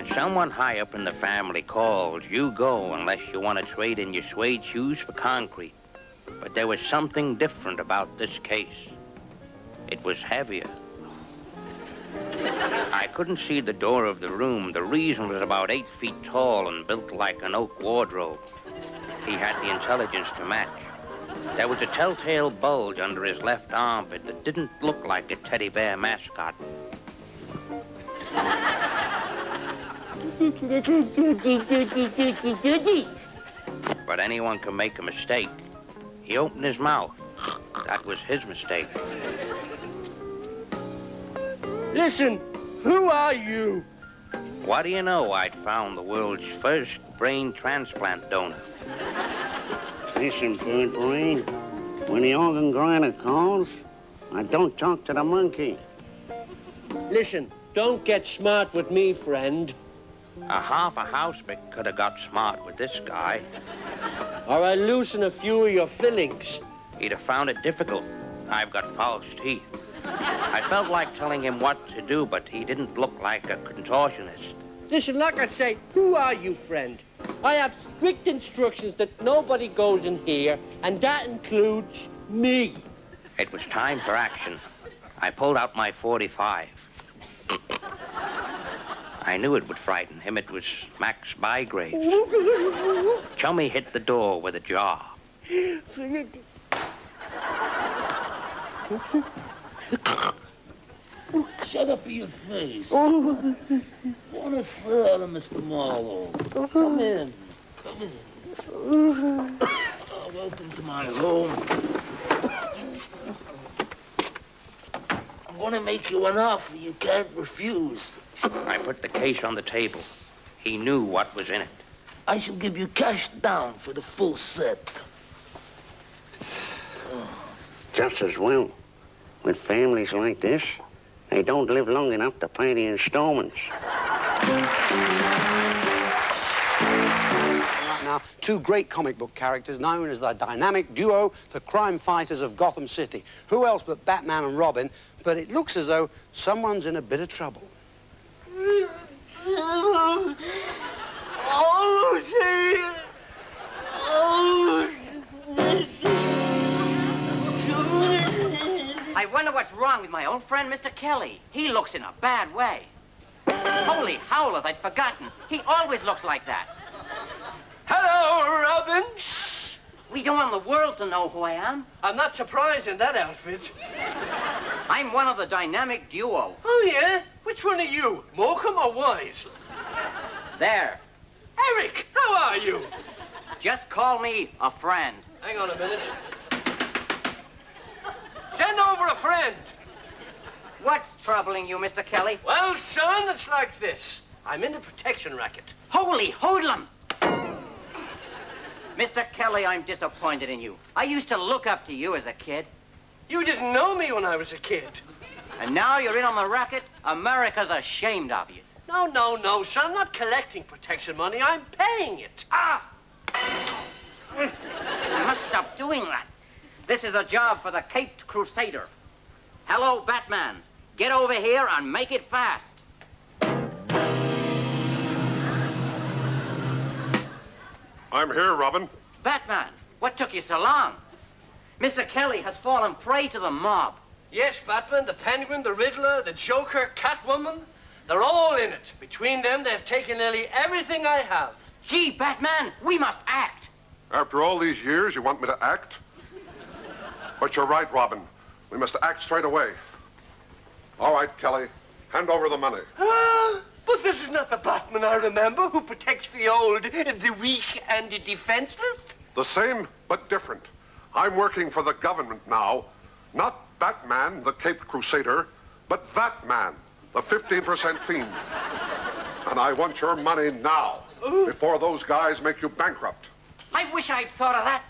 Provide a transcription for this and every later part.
When someone high up in the family calls, you go unless you want to trade in your suede shoes for concrete. But there was something different about this case. It was heavier. I couldn't see the door of the room. The reason was about 8 feet tall and built like an oak wardrobe. He had the intelligence to match. There was a telltale bulge under his left armpit that didn't look like a teddy bear mascot. But anyone can make a mistake. He opened his mouth. That was his mistake. Listen, who are you? What do you know? I'd found the world's first brain transplant donor. Listen, bird brain, when the organ grinder calls, I don't talk to the monkey. Listen, don't get smart with me, friend. A half a housebreak could have got smart with this guy. Or I loosen a few of your fillings. He'd have found it difficult. I've got false teeth. I felt like telling him what to do, but he didn't look like a contortionist. Listen, like I say, who are you, friend? I have strict instructions that nobody goes in here, and that includes me. It was time for action. I pulled out my .45. I knew it would frighten him. It was Max Bygrave's. Chummy hit the door with a jar. Shut up your face. Want to sir, Mr. Marlowe. Come in. Come in. Welcome to my home. I'm going to make you an offer you can't refuse. I put the case on the table. He knew what was in it. I shall give you cash down for the full set. Just as well. With families like this, they don't live long enough to pay the installments. Right now, two great comic book characters known as the dynamic duo, the crime fighters of Gotham City. Who else but Batman and Robin? But it looks as though someone's in a bit of trouble. I wonder what's wrong with my old friend, Mr. Kelly. He looks in a bad way. Holy howlers, I'd forgotten. He always looks like that. Hello, Robin. Shh. We don't want the world to know who I am. I'm not surprised in that outfit. I'm one of the dynamic duo. Oh, yeah? Which one are you, Morecambe or Wise? There. Eric, how are you? Just call me a friend. Hang on a minute. Send over a friend. What's troubling you, Mr. Kelly? Well, son, it's like this. I'm in the protection racket. Holy hoodlums! Mr. Kelly, I'm disappointed in you. I used to look up to you as a kid. You didn't know me when I was a kid. And now you're in on the racket? America's ashamed of you. No, son. I'm not collecting protection money. I'm paying it. Ah! You must stop doing that. This is a job for the Caped Crusader. Hello, Batman. Get over here and make it fast. I'm here, Robin. Batman, what took you so long? Mr. Kelly has fallen prey to the mob. Yes, Batman, the Penguin, the Riddler, the Joker, Catwoman. They're all in it. Between them, they've taken nearly everything I have. Gee, Batman, we must act. After all these years, you want me to act? But you're right, Robin. We must act straight away. All right, Kelly. Hand over the money. But this is not the Batman I remember who protects the old, the weak, and the defenseless. The same, but different. I'm working for the government now. Not Batman, the Caped Crusader, but Vatman, the 15% fiend. And I want your money now, before those guys make you bankrupt. I wish I'd thought of that.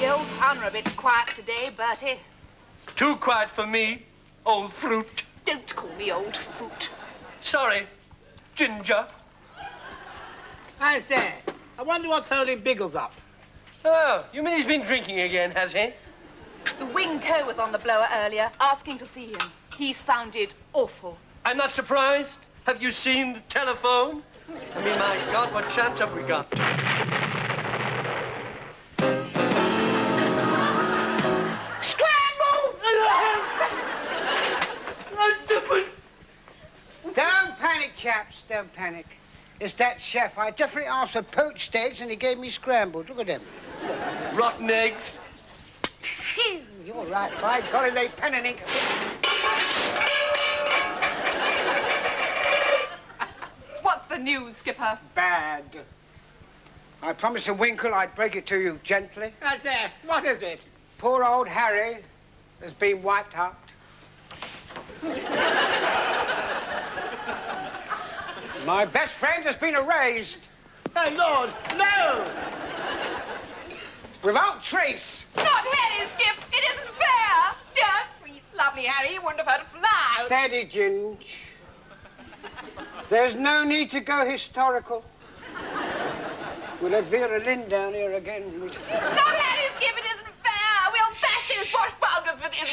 The old honor a bit quiet today, Bertie. Too quiet for me, old fruit. Don't call me old fruit. Sorry, Ginger. I say, I wonder what's holding Biggles up. Oh, you mean he's been drinking again, has he? The wing co was on the blower earlier, asking to see him. He sounded awful. I'm not surprised. Have you seen the telephone? I mean, my God, what chance have we got? Scramble! Don't panic, chaps. Don't panic. It's that chef. I definitely asked for poached eggs and he gave me scrambled. Look at them. Rotten eggs. You're right. By golly, they pen and ink. What's the news, Skipper? Bad. I promised a Winkle I'd break it to you gently. That's it. What is it? Poor old Harry has been wiped out. My best friend has been erased. Oh, Lord, no! Without trace. Not Harry, Skip. It isn't fair. Dear, sweet, lovely Harry, you wouldn't have hurt a fly. Steady, Ginge. There's no need to go historical. We'll have Vera Lynn down here again. Not Harry, Skip. It isn't fair. We'll bash his bush pounders with his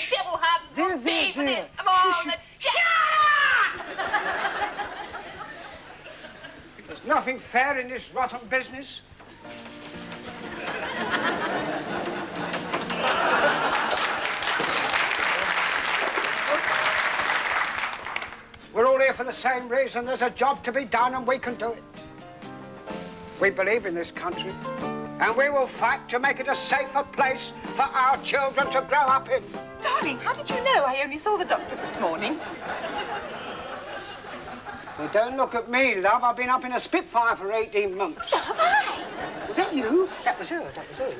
devil hands. There, Beef with there. his... Oh, shut up! There's nothing fair in this rotten business. We're all here for the same reason. There's a job to be done and we can do it. We believe in this country and we will fight to make it a safer place for our children to grow up in. Darling, how did you know? I only saw the doctor this morning. Now, don't look at me, love. I've been up in a Spitfire for 18 months. So have I. Was that you? That was her.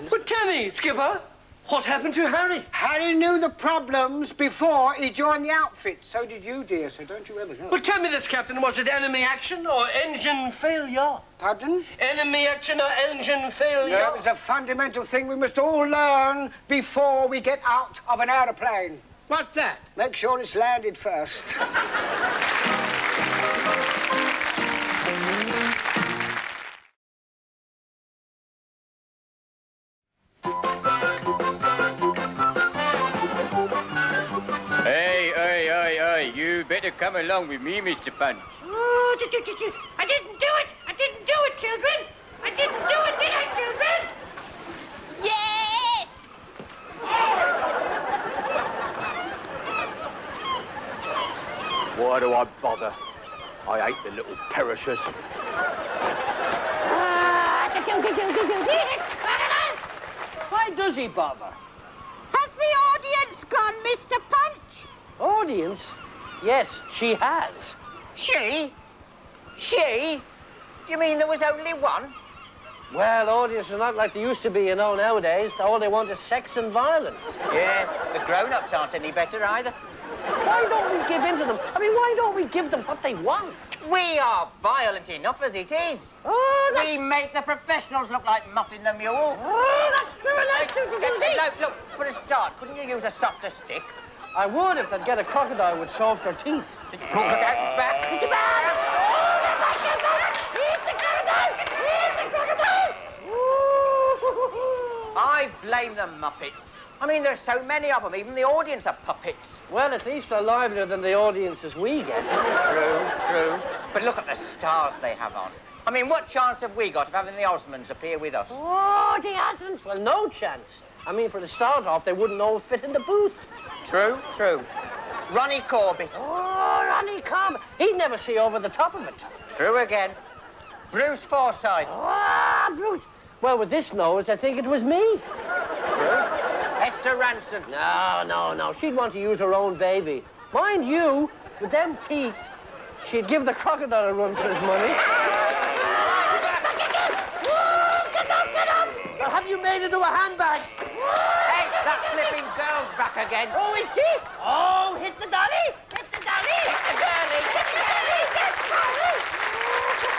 But tell me, Skipper, what happened to Harry? Harry knew the problems before he joined the outfit. So did you, dear, so don't you ever go. But tell me this, Captain, was it enemy action or engine failure? Pardon? Enemy action or engine failure? No, it's a fundamental thing we must all learn before we get out of an aeroplane. What's that? Make sure it's landed first. Hey, you better come along with me, Mr. Punch. Oh, I didn't do it. I didn't do it, children. I didn't do it, did I, children? Yes! Why do I bother? I hate the little perishers. Why does he bother? Has the audience gone, Mr. Punch? Audience? Yes, she has. She? She? You mean there was only one? Well, audiences are not like they used to be, you know, nowadays. All they want is sex and violence. Yeah, the grown-ups aren't any better either. Why don't we give in to them? I mean, why don't we give them what they want? We are violent enough as it is. Oh, We make the professionals look like Muffin the Mule. Oh, that's true, Look, for a start, couldn't you use a softer stick? I would if they'd get a crocodile with softer teeth. Look at that, it's back. It's back! I blame the Muppets. I mean, there's so many of them, even the audience are puppets. Well, at least they're livelier than the audiences we get. True. But look at the stars they have on. I mean, what chance have we got of having the Osmonds appear with us? Oh, the Osmonds? Well, no chance. I mean, for the start off, they wouldn't all fit in the booth. True. Ronnie Corbett. Oh, Ronnie Corbett. He'd never see over the top of it. True again. Bruce Forsyth. Ah, Bruce. Well, with this nose, I think it was me. True. Esther Ranson. No. She'd want to use her own baby. Mind you, with them teeth, she'd give the crocodile a run for his money. Get up! Well, have you made it to a handbag? Hey, that flipping girl's back again. Oh, is she? Oh, hit the dolly! Hit the dolly! Hit the girlie. Hit the dolly! Hit the dolly!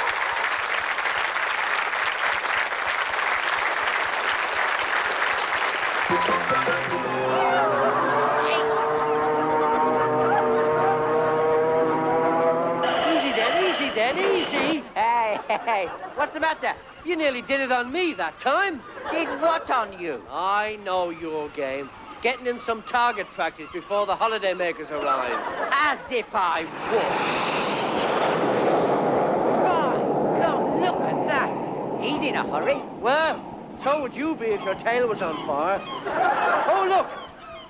Easy. Hey, what's the matter? You nearly did it on me that time. Did what on you? I know your game. Getting in some target practice before the holidaymakers arrive. As if I would. By God, look at that. He's in a hurry. Well, so would you be if your tail was on fire. Oh, look.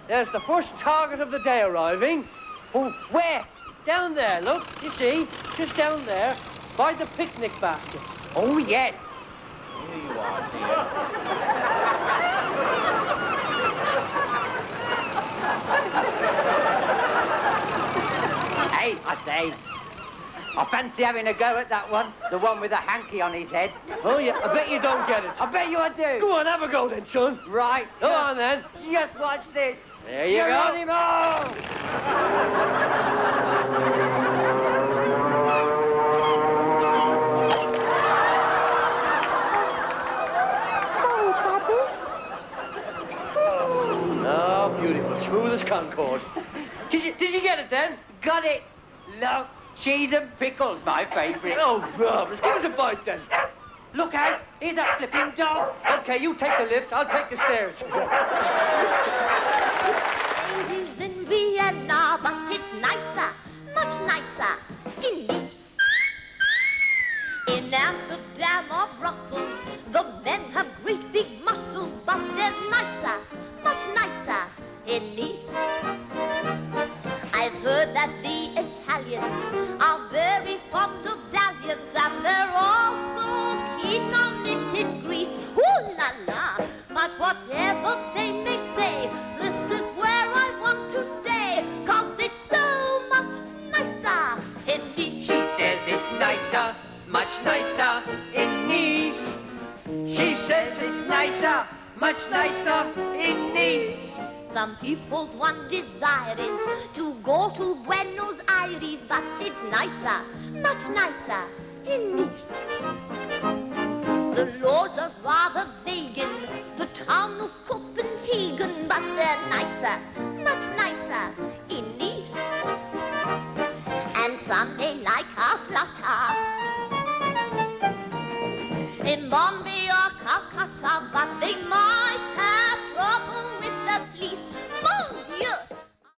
There's the first target of the day arriving. Oh, where? Down there, look. You see? Just down there, by the picnic basket. Oh, yes. Here you are, dear. Hey, I say, I fancy having a go at that one. The one with the hanky on his head. Oh, yeah. I bet you don't get it. I bet you I do. Go on, have a go then, son. Right. Go on, then. Just watch this. There you Geronimo! Oh, beautiful. Smooth as Concord. Did you get it then? Got it. Look, cheese and pickles, my favourite. Oh, Rob, let's give us a bite then. Look out, here's that flipping dog. Okay, you take the lift, I'll take the stairs. Ladies in Vienna, but it's nicer, much nicer in Nice. In Amsterdam or Brussels, the men have great big muscles, but they're nicer, much nicer in Nice. I've heard that the Italians are very fond of dalliance, and they're also keen on knitted grease. Ooh la la! But whatever they may say, this is where I want to stay, 'cause it's so much nicer in Nice. She says it's nicer, much nicer in Nice. She says it's nicer, much nicer in Nice. Some people's one desire is to go to Buenos Aires, but it's nicer, much nicer in Nice. The laws are rather vague in the town of Copenhagen, but they're nicer, much nicer in Nice. And some may like a flutter in Bombay or Calcutta, but they might